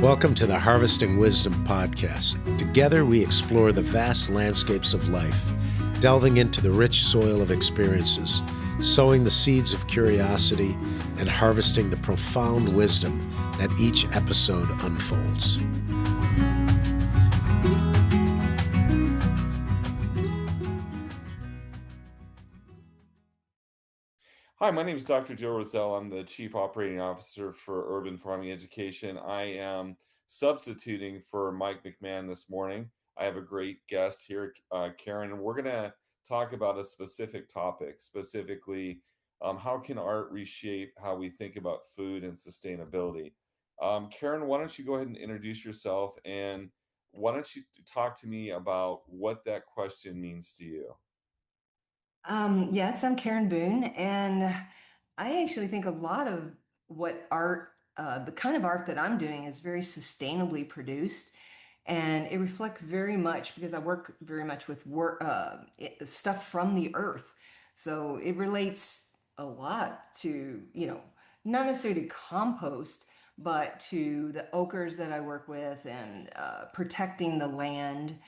Welcome to the Harvesting Wisdom podcast. Together we explore the vast landscapes of life, delving into the rich soil of experiences, sowing the seeds of curiosity, and harvesting the profound wisdom that each episode unfolds. Hi, my name is Dr. Joe Roselle. I'm the Chief Operating Officer for Urban Farming Education. I am substituting for Mike McMahon this morning. I have a great guest here, Karen, and we're going to talk about a specific topic, specifically how can art reshape how we think about food and sustainability. Karen, why don't you go ahead and introduce yourself, and why don't you talk to me about what that question means to you? Yes, I'm Karen Boone, and I actually think a lot of what art, the kind of art that I'm doing, is very sustainably produced, and it reflects very much because I work very much with stuff from the earth, so it relates a lot to, not necessarily to compost, but to the ochres that I work with and protecting the land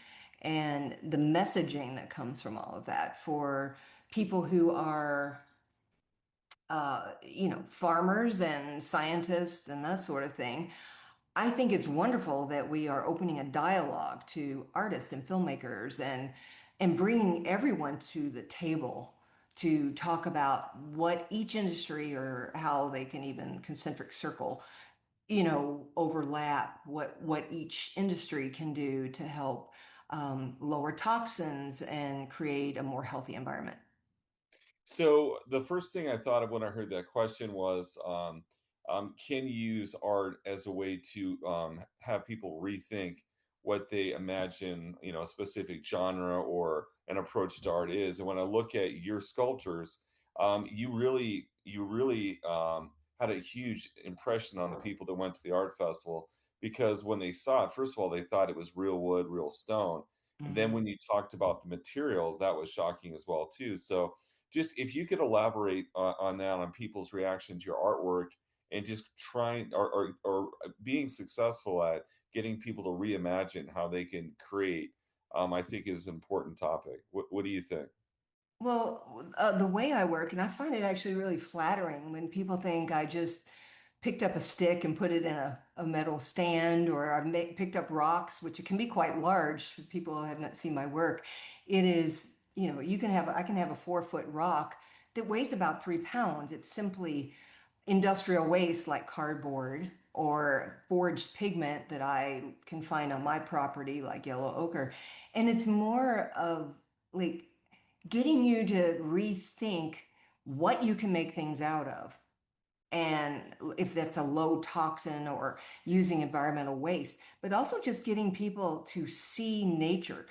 and the messaging that comes from all of that for people who are farmers and scientists and that sort of thing. I think it's wonderful that we are opening a dialogue to artists and filmmakers and bringing everyone to the table to talk about what each industry or how they can even concentric circle, overlap what each industry can do to help lower toxins and create a more healthy environment. So the first thing I thought of when I heard that question was, can you use art as a way to have people rethink what they imagine, a specific genre or an approach to art is? And when I look at your sculptures, you really had a huge impression on the people that went to the art festival because when they saw it, first of all, they thought it was real wood, real stone. And then Mhm. when you talked about the material, that was shocking as well too. So just if you could elaborate on that, on people's reaction to your artwork, and just trying or being successful at getting people to reimagine how they can create, I think is an important topic. What do you think? Well, the way I work, and I find it actually really flattering when people think I just picked up a stick and put it in a metal stand, or picked up rocks, which it can be quite large for people who have not seen my work. It is, I can have a 4-foot rock that weighs about 3 pounds. It's simply industrial waste like cardboard or forged pigment that I can find on my property, like yellow ochre. And it's more of like getting you to rethink what you can make things out of. And if that's a low toxin or using environmental waste, but also just getting people to see nature.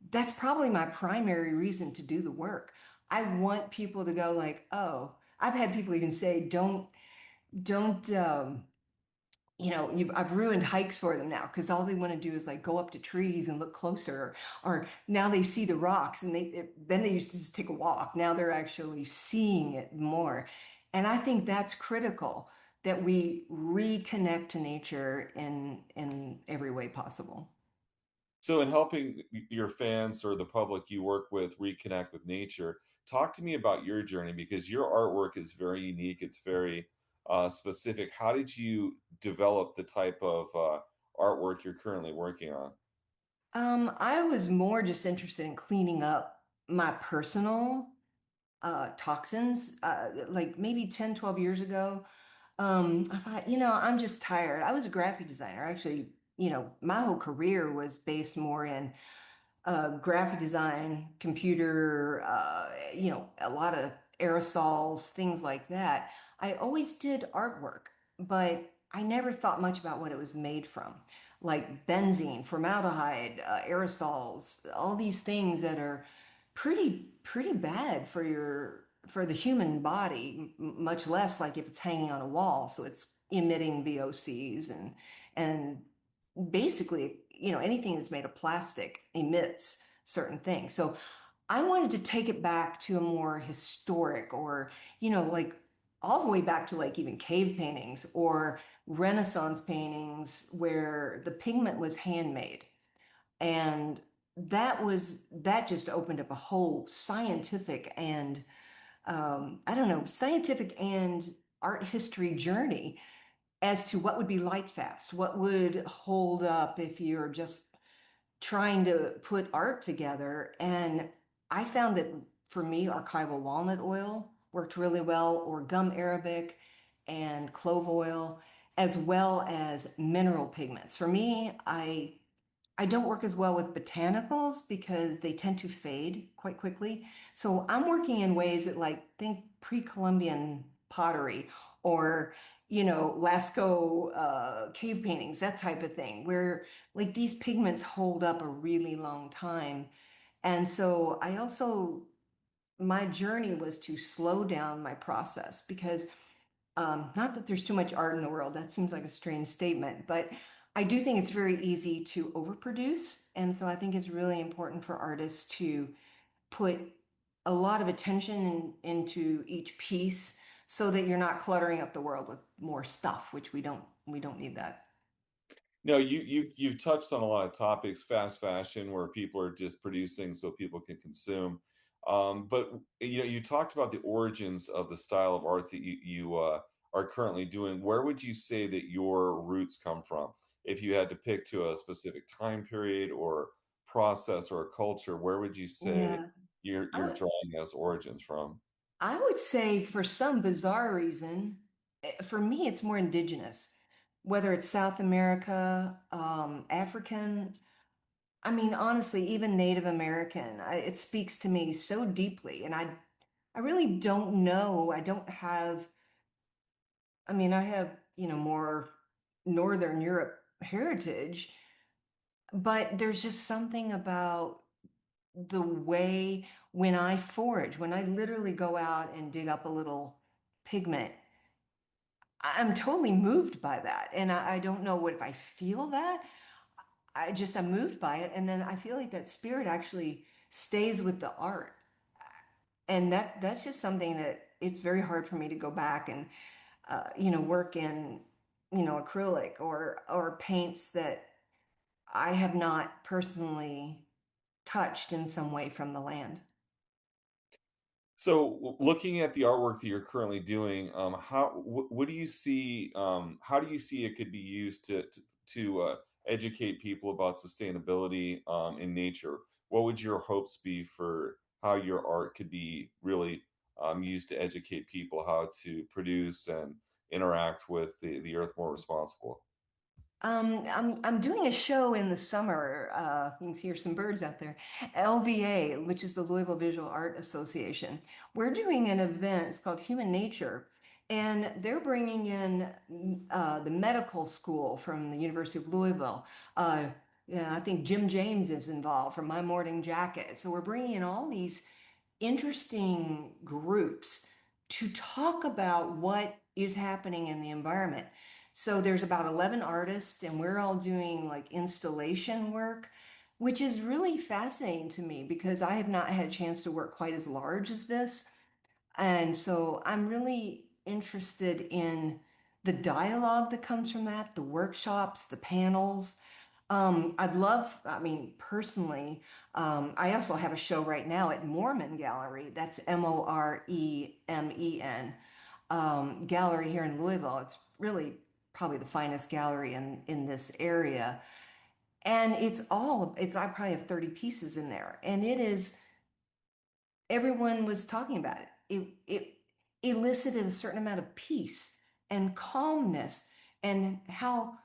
That's probably my primary reason to do the work. I want people to go like, oh, I've had people even say, don't I've ruined hikes for them now because all they want to do is like go up to trees and look closer, or now they see the rocks and then they used to just take a walk. Now they're actually seeing it more. And I think that's critical that we reconnect to nature in every way possible. So, in helping your fans or the public you work with reconnect with nature, talk to me about your journey because your artwork is very unique. It's very specific. How did you develop the type of artwork you're currently working on? I was more just interested in cleaning up my personal toxins, like maybe 10, 12 years ago. I thought, I'm just tired. I was a graphic designer. Actually, my whole career was based more in graphic design, computer, a lot of aerosols, things like that. I always did artwork, but I never thought much about what it was made from, like benzene, formaldehyde, aerosols, all these things that are pretty bad for for the human body, much less like if it's hanging on a wall, so it's emitting VOCs and basically, anything that's made of plastic emits certain things. So I wanted to take it back to a more historic or, like all the way back to like even cave paintings or Renaissance paintings where the pigment was handmade. And that just opened up a whole scientific and I don't know, scientific and art history journey as to what would be light fast, what would hold up if you're just trying to put art together. And I found that for me, archival walnut oil worked really well, or gum arabic and clove oil, as well as mineral pigments. For me, I don't work as well with botanicals because they tend to fade quite quickly. So I'm working in ways that like think pre-Columbian pottery or Lascaux cave paintings, that type of thing, where like these pigments hold up a really long time. And so I also my journey was to slow down my process because not that there's too much art in the world, that seems like a strange statement, but I do think it's very easy to overproduce. And so I think it's really important for artists to put a lot of attention into each piece so that you're not cluttering up the world with more stuff, which we don't need that. No, you've touched on a lot of topics, fast fashion, where people are just producing so people can consume. But you talked about the origins of the style of art that you are currently doing. Where would you say that your roots come from? If you had to pick to a specific time period or process or a culture, where would you say Yeah. you're I, drawing those origins from? I would say for some bizarre reason, for me, it's more indigenous, whether it's South America, African. I mean, honestly, even Native American, it speaks to me so deeply. And I really don't know. I don't have, I mean, I have, more Northern Europe heritage, but there's just something about the way when I forage, when I literally go out and dig up a little pigment, I'm totally moved by that. And I don't know what if I feel that. I'm moved by it. And then I feel like that spirit actually stays with the art. And that's just something that it's very hard for me to go back and work in acrylic or paints that I have not personally touched in some way from the land. So, looking at the artwork that you're currently doing, what do you see? How do you see it could be used to educate people about sustainability in nature? What would your hopes be for how your art could be really used to educate people how to produce and interact with the earth more responsible? I'm doing a show in the summer. You can hear some birds out there. LVA, which is the Louisville Visual Art Association. We're doing an event. It's called Human Nature, and they're bringing in the medical school from the University of Louisville. Yeah, I think Jim James is involved from My Morning Jacket. So we're bringing in all these interesting groups to talk about what is happening in the environment. So there's about 11 artists, and we're all doing like installation work, which is really fascinating to me because I have not had a chance to work quite as large as this. And so I'm really interested in the dialogue that comes from that, the workshops, the panels. I'd love, I mean, personally, I also have a show right now at Mormon Gallery. That's Moremen gallery here in Louisville. It's really probably the finest gallery in this area. And I probably have 30 pieces in there. And it is, everyone was talking about it. It elicited a certain amount of peace and calmness and how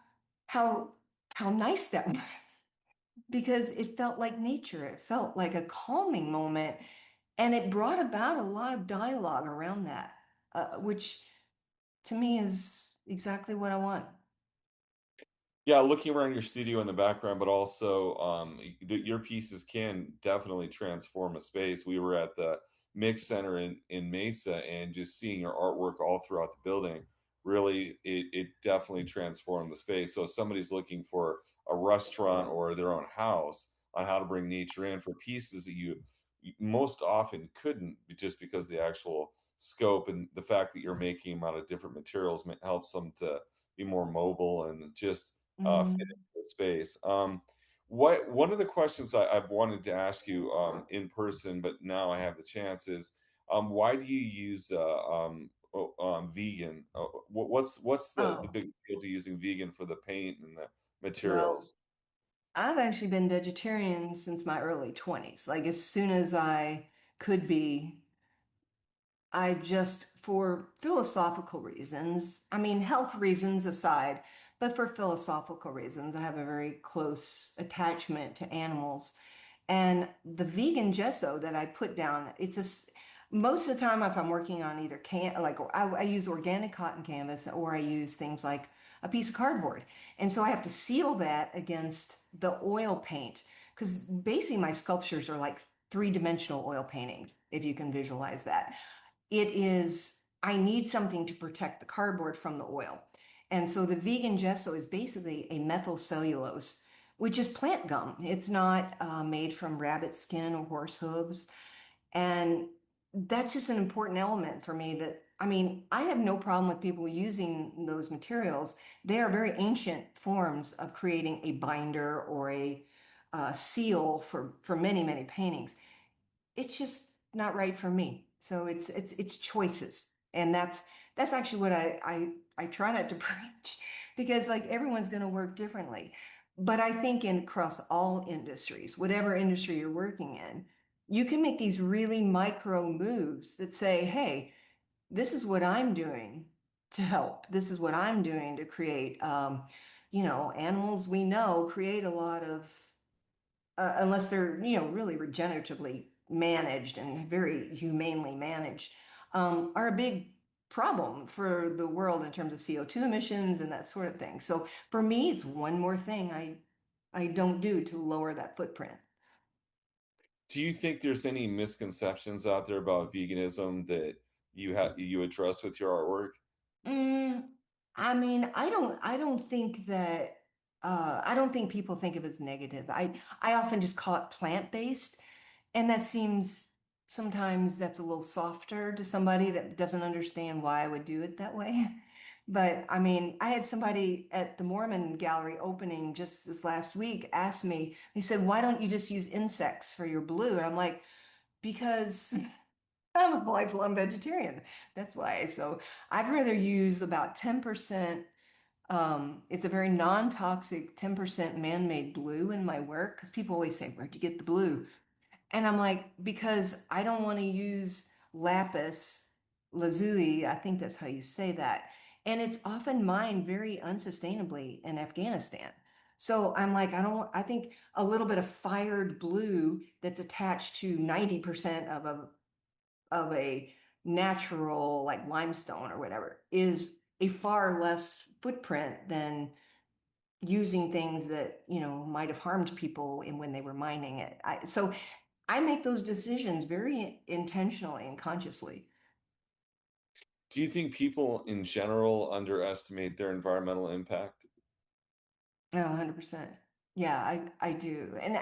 how nice that was because it felt like nature. It felt like a calming moment, and it brought about a lot of dialogue around that, which to me is exactly what I want. Yeah, looking around your studio in the background, but also your pieces can definitely transform a space. We were at the Mix Center in Mesa, and just seeing your artwork all throughout the building, really, it definitely transformed the space. So if somebody's looking for a restaurant or their own house on how to bring nature in for pieces that you most often couldn't, just because the actual scope, and the fact that you're making them out of different materials helps them to be more mobile and just fit Mm, into the space. What one of the questions I've wanted to ask you in person, but now I have the chance is, why do you use vegan? What's the oh, big appeal to using vegan for the paint and the well, materials? I've actually been vegetarian since my early 20s. Like as soon as I could be, I just, for philosophical reasons, I mean, health reasons aside, but for philosophical reasons, I have a very close attachment to animals. And the vegan gesso that I put down, most of the time if I'm working on either like I use organic cotton canvas or I use things like a piece of cardboard. And so I have to seal that against the oil paint because basically my sculptures are like three-dimensional oil paintings, if you can visualize that. I need something to protect the cardboard from the oil. And so the vegan gesso is basically a methyl cellulose, which is plant gum. It's not made from rabbit skin or horse hooves. And that's just an important element for me that, I mean, I have no problem with people using those materials. They are very ancient forms of creating a binder or a seal for many, many paintings. It's just not right for me. So it's choices. And that's actually what I try not to preach because like everyone's going to work differently. But I think in across all industries, whatever industry you're working in, you can make these really micro moves that say, hey, this is what I'm doing to help. This is what I'm doing to create animals we know create a lot of unless they're, really regeneratively managed and very humanely managed, are a big problem for the world in terms of CO2 emissions and that sort of thing. So for me, it's one more thing I don't do to lower that footprint. Do you think there's any misconceptions out there about veganism that you address with your artwork? Mm, I mean, I don't think that I don't think people think of it as negative. I often just call it plant-based, and that seems sometimes that's a little softer to somebody that doesn't understand why I would do it that way. But I mean, I had somebody at the Mormon Gallery opening just this last week ask me, he said, "Why don't you just use insects for your blue?" And I'm like, because I'm a lifelong vegetarian. That's why. So I'd rather use about 10%. It's a very non-toxic 10% man-made blue in my work because people always say, "Where'd you get the blue?" And I'm like, because I don't want to use lapis lazuli. I think that's how you say that. And it's often mined very unsustainably in Afghanistan. So I'm like, I think a little bit of fired blue that's attached to 90% of a natural like limestone or whatever is a far less footprint than using things that might have harmed people in when they were mining it. So I make those decisions very intentionally and consciously. Do you think people in general underestimate their environmental impact? Oh, 100%. Yeah, I do. And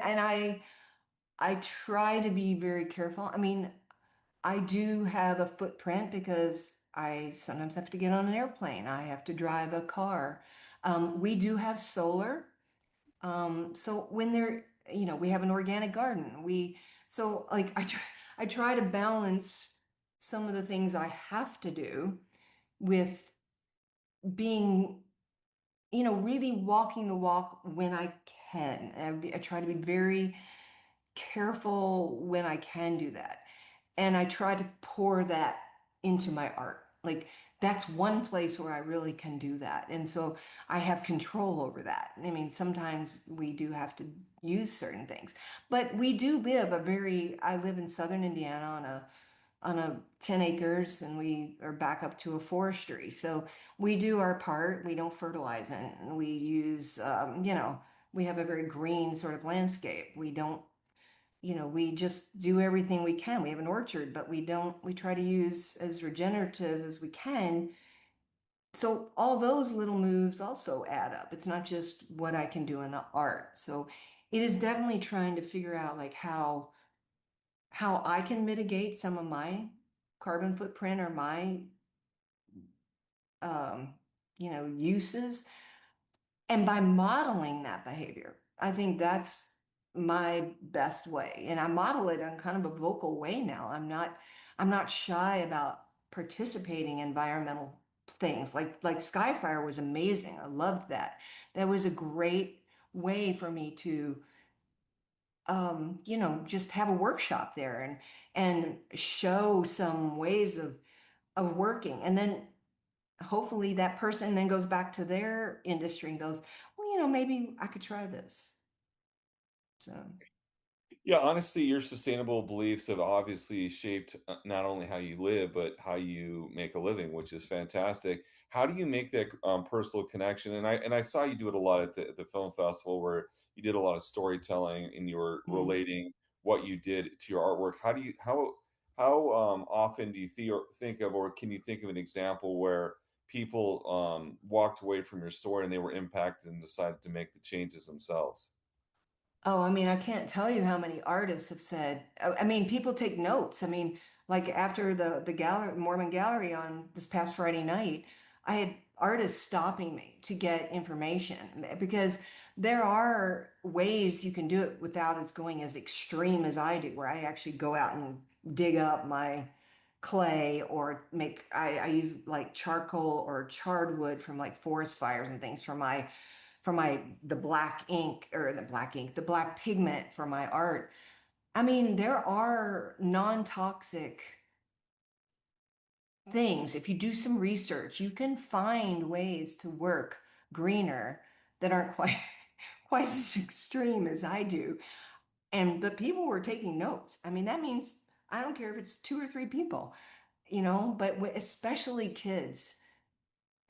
I try to be very careful. I mean, I do have a footprint because I sometimes have to get on an airplane. I have to drive a car. We do have solar. So when we have an organic garden. So like I try to balance some of the things I have to do with being, really walking the walk when I can. I try to be very careful when I can do that. And I try to pour that into my art. Like that's one place where I really can do that. And so I have control over that. I mean, sometimes we do have to use certain things, but I live in southern Indiana on a 10 acres and we are back up to a forestry. So we do our part. We don't fertilize it. And we use, we have a very green sort of landscape. We don't we just do everything we can. We have an orchard, but we try to use as regenerative as we can. So all those little moves also add up. It's not just what I can do in the art. So it is definitely trying to figure out like how I can mitigate some of my carbon footprint or my um, uses. And by modeling that behavior, I think that's my best way. And I model it in kind of a vocal way now. I'm not shy about participating in environmental things. Like Skyfire was amazing. I loved that. That was a great way for me to just have a workshop there and show some ways of working. And then hopefully that person then goes back to their industry and goes, well, maybe I could try this. So, Yeah, honestly, your sustainable beliefs have obviously shaped not only how you live, but how you make a living, which is fantastic. How do you make that personal connection? And I saw you do it a lot at the film festival, where you did a lot of storytelling and you were mm. relating what you did to your artwork. How often do you think of, or can you think of an example where people walked away from your story and they were impacted and decided to make the changes themselves? Oh, I mean, I can't tell you how many artists have said, I mean, people take notes. I mean, like after the gallery, Mormon gallery on this past Friday night, I had artists stopping me to get information because there are ways you can do it without as going as extreme as I do, where I actually go out and dig up my clay or I use like charcoal or charred wood from like forest fires and things the black ink or the black pigment for my art. I mean, there are non-toxic things. If you do some research, you can find ways to work greener that aren't quite quite as extreme as I do. But people were taking notes. I mean, that means I don't care if it's two or three people, but especially kids.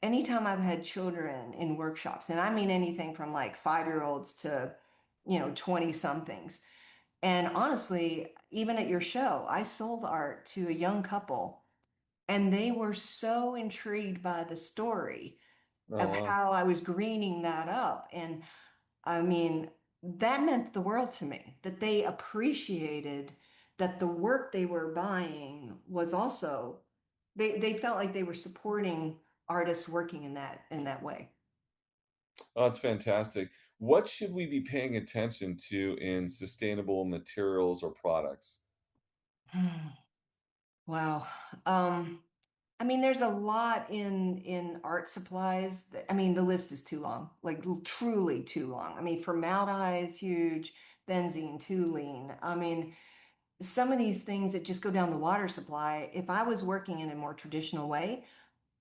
Anytime I've had children in workshops, and I mean anything from like 5-year-olds to, 20 somethings. And honestly, even at your show, I sold art to a young couple, and they were so intrigued by the story Oh, of wow. how I was greening that up. And I mean, that meant the world to me, that they appreciated that the work they were buying was also, they felt like they were supporting artists working in that way. Oh, that's fantastic. What should we be paying attention to in sustainable materials or products? Wow. Um, I mean, there's a lot in art supplies. I mean, the list is too long, like truly too long. I mean, formaldehyde is huge, benzene, toluene. I mean, some of these things that just go down the water supply, if I was working in a more traditional way,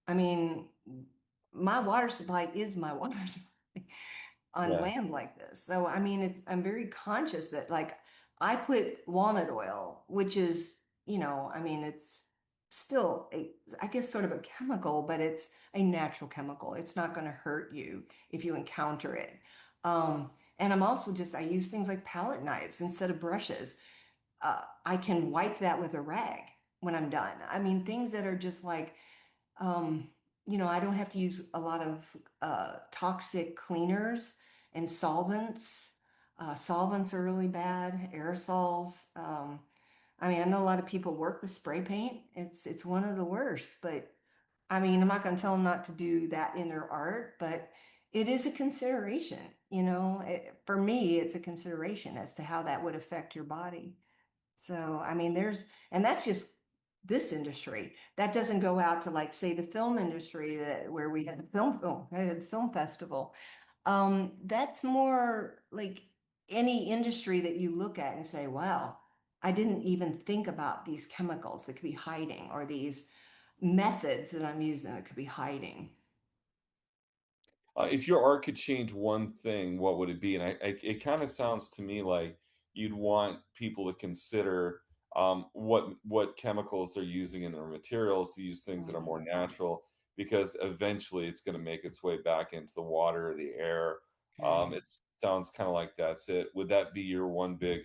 I mean, my water supply is my water supply on Yeah. land like this. So, I mean, I'm very conscious that like I put walnut oil, which is, I mean, it's still I guess sort of a chemical, but it's a natural chemical. It's not going to hurt you if you encounter it. And I use things like palette knives instead of brushes. I can wipe that with a rag when I'm done. I mean, things that are just like, um, I don't have to use a lot of toxic cleaners and solvents. Solvents are really bad, aerosols. I mean, I know a lot of people work with spray paint. It's one of the worst, but I mean, I'm not going to tell them not to do that in their art, but it is a consideration, for me, it's a consideration as to how that would affect your body. So, I mean, and that's just this industry. That doesn't go out to like, say, the film industry where we had I had the film festival. That's more like any industry that you look at and say, wow, I didn't even think about these chemicals that could be hiding or these methods that I'm using that could be hiding. If your art could change one thing, what would it be? And it kind of sounds to me like you'd want people to consider what chemicals they're using in their materials, to use things that are more Mhm. natural, because eventually it's going to make its way back into the water, the air. Mm. It sounds kind of like that's it. Would that be your one big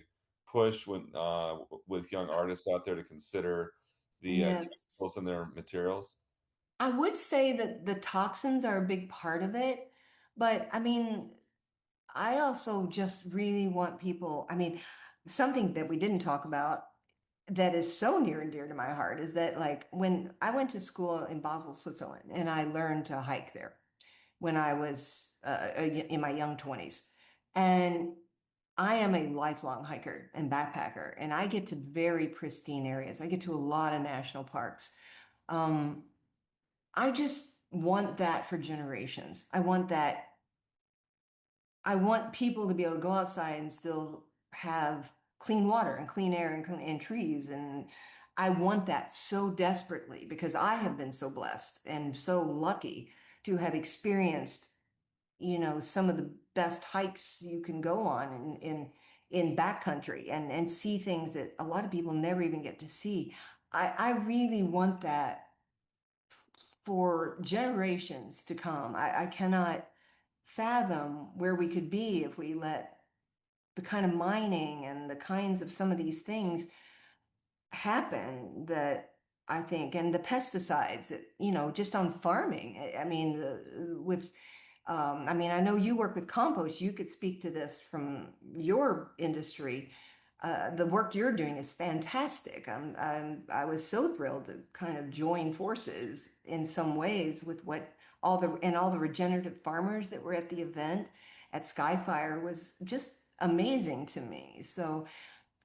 push with young artists out there to consider the Yes. chemicals in their materials? I would say that the toxins are a big part of it, but I mean, I also just really want people, I mean, something that we didn't talk about. that is so near and dear to my heart is that, like, when I went to school in Basel, Switzerland, and I learned to hike there when I was in my young 20s. And I am a lifelong hiker and backpacker, and I get to very pristine areas. I get to a lot of national parks. Um, I just want that for generations. I want people to be able to go outside and still have clean water and clean air and trees. And I want that so desperately because I have been so blessed and so lucky to have experienced, some of the best hikes you can go on in backcountry and see things that a lot of people never even get to see. I really want that for generations to come. I cannot fathom where we could be if we let the kind of mining and the kinds of some of these things happen that I think, and the pesticides that, just on farming. I mean, I mean, I know you work with compost. You could speak to this from your industry. The work you're doing is fantastic. I was so thrilled to kind of join forces in some ways with what all the regenerative farmers that were at the event at Skyfire was just amazing to me. So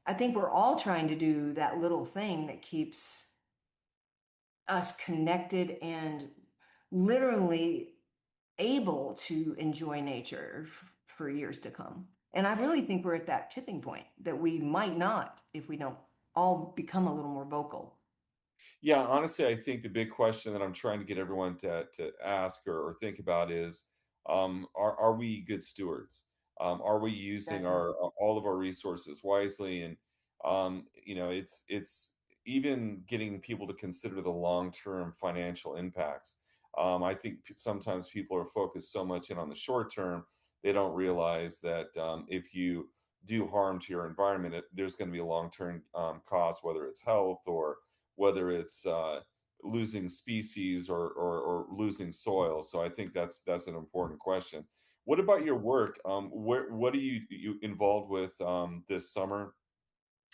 I think we're all trying to do that little thing that keeps us connected and literally able to enjoy nature for years to come. And I really think we're at that tipping point that we might not if we don't all become a little more vocal. Yeah, honestly, I think the big question that I'm trying to get everyone to ask or think about is, are we good stewards? Are we using Exactly. our all of our resources wisely? And it's even getting people to consider the long-term financial impacts. I think sometimes people are focused so much in on the short term, they don't realize that if you do harm to your environment, there's going to be a long-term cost, whether it's health or whether it's losing species or losing soil. So I think that's an important question. What about your work? What are you involved with this summer?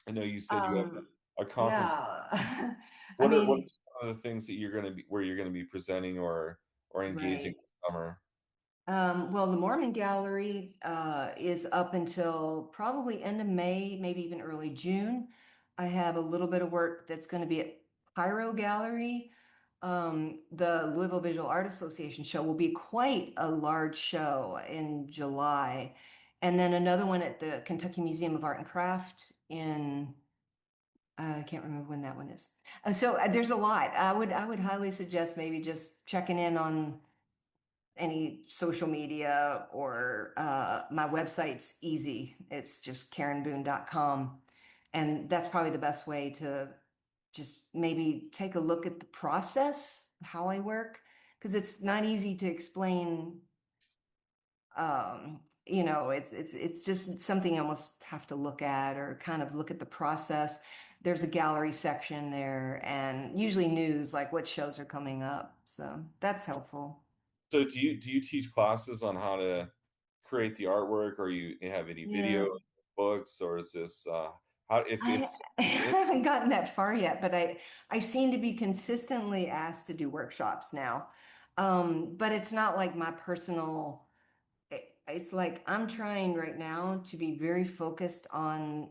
I know you said you have Um, a conference. yeah. I What are mean, some of the things that you're going to be where you're going to be presenting or engaging right. this summer? Well, the Mormon Gallery is up until probably end of May, maybe even early June. I have a little bit of work that's going to be at Pyro Gallery. The Louisville Visual Art Association show will be quite a large show in July. And then another one at the Kentucky Museum of Art and Craft in, I can't remember when that one is. There's a lot. I would highly suggest maybe just checking in on any social media or my website's easy. It's just karenboone.com. And that's probably the best way to just maybe take a look at the process, how I work, because it's not easy to explain. It's just something you almost have to look at or kind of look at the process. There's a gallery section there and usually news like what shows are coming up. So that's helpful. So do you teach classes on how to create the artwork, or you have any Yeah. videos, books, or is this how if I somebody's in. haven't gotten that far yet, but I seem to be consistently asked to do workshops now. But it's not like my personal, it's like I'm trying right now to be very focused on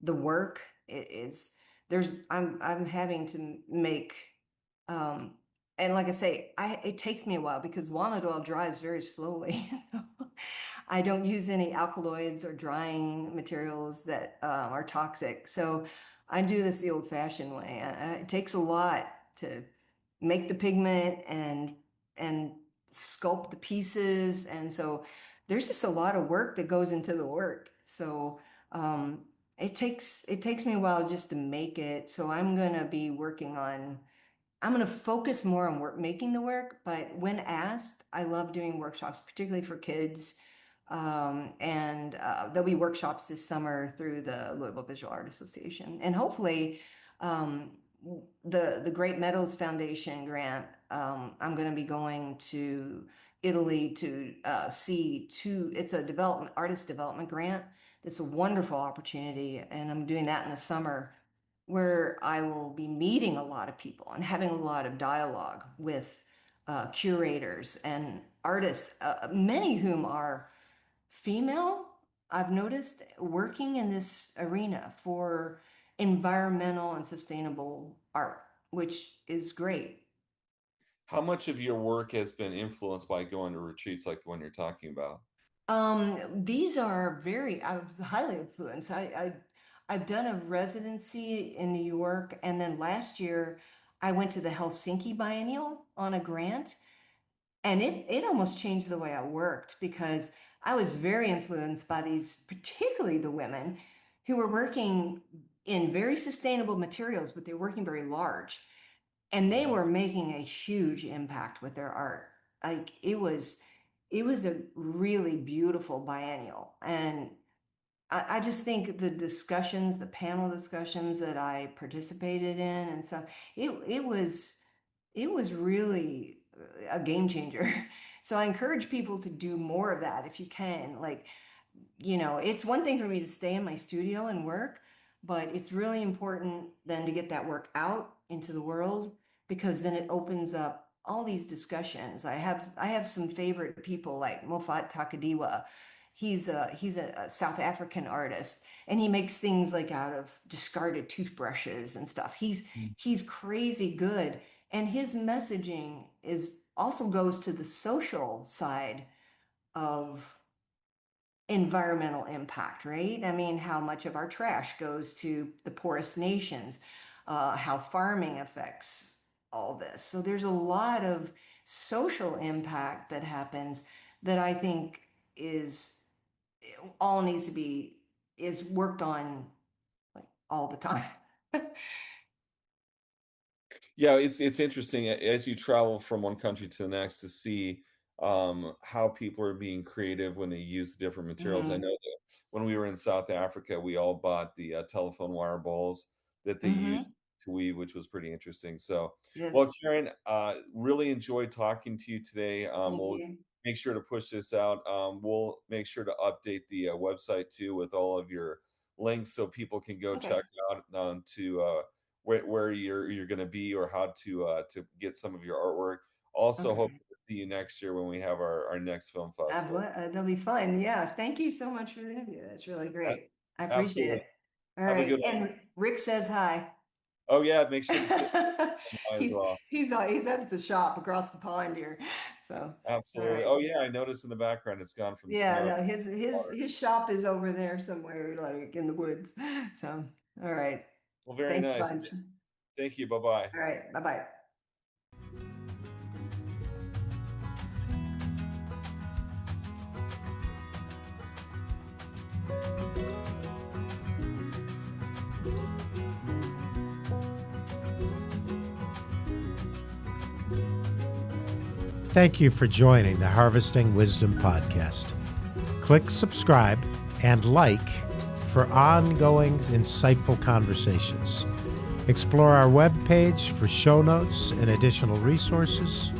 the work. It is I'm having to make um and like I say, it takes me a while because walnut oil dries very slowly. I don't use any alkaloids or drying materials that are toxic. So I do this the old-fashioned way. It takes a lot to make the pigment and sculpt the pieces, and so there's just a lot of work that goes into the work. So it takes me a while just to make it. So I'm gonna be working on. I'm going to focus more on work, making the work, but when asked, I love doing workshops, particularly for kids. And there'll be workshops this summer through the Louisville Visual Art Association. And hopefully, um, the Great Meadows Foundation grant, I'm going to be going to Italy to see two, it's a artist development grant. It's a wonderful opportunity, and I'm doing that in the summer where I will be meeting a lot of people and having a lot of dialogue with curators and artists, many whom are female, I've noticed, working in this arena for environmental and sustainable art, which is great. How much of your work has been influenced by going to retreats like the one you're talking about? These are I was highly influenced. I've done a residency in New York, and then last year I went to the Helsinki Biennial on a grant, and it almost changed the way I worked because I was very influenced by these, particularly the women who were working in very sustainable materials, but they're working very large. And they were making a huge impact with their art. Like it was a really beautiful biennial. And I just think the discussions, the panel discussions that I participated in and stuff, it was really a game changer. So I encourage people to do more of that if you can. Like, it's one thing for me to stay in my studio and work, but it's really important then to get that work out into the world because then it opens up all these discussions. I have some favorite people like Mofat Takadiwa. He's a South African artist and he makes things like out of discarded toothbrushes and stuff. He's crazy good and his messaging is also goes to the social side of environmental impact, right? I mean, how much of our trash goes to the poorest nations, how farming affects all this. So there's a lot of social impact that happens that I think is all needs to be is worked on like all the time. Yeah, it's interesting as you travel from one country to the next to see how people are being creative when they use different materials. I Hmm. know that when we were in South Africa, we all bought the telephone wire bowls that they Hmm. used to weave, which was pretty interesting. So, well, Yes. Karen, really enjoyed talking to you today. Thank We'll you. make sure to push this out. We'll make sure to update the website too with all of your links so people can go Okay. check out to where you're going to be or how to get some of your artwork. Also, hope Okay. to see you next year when we have our next film festival. That'll be fun. Yeah. Thank you so much for the interview. That's really A- great. I appreciate Absolutely. it. All Have a right. good one. And Rick says hi. Oh yeah, make sure to say hi as He's well. he's at the shop across the pond here. So, all Absolutely. right. Oh yeah, I noticed in the background it's gone from Yeah, snow to no, water. his shop is over there somewhere, like in the woods. So, all right. Well, very Thanks a nice. bunch. Thank you. Bye bye. All right. Bye-bye. Thank you for joining the Harvesting Wisdom podcast. Click subscribe and like for ongoing insightful conversations. Explore our webpage for show notes and additional resources.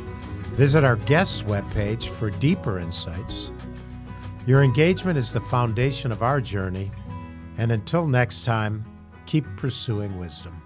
Visit our guests' webpage for deeper insights. Your engagement is the foundation of our journey, and until next time, keep pursuing wisdom.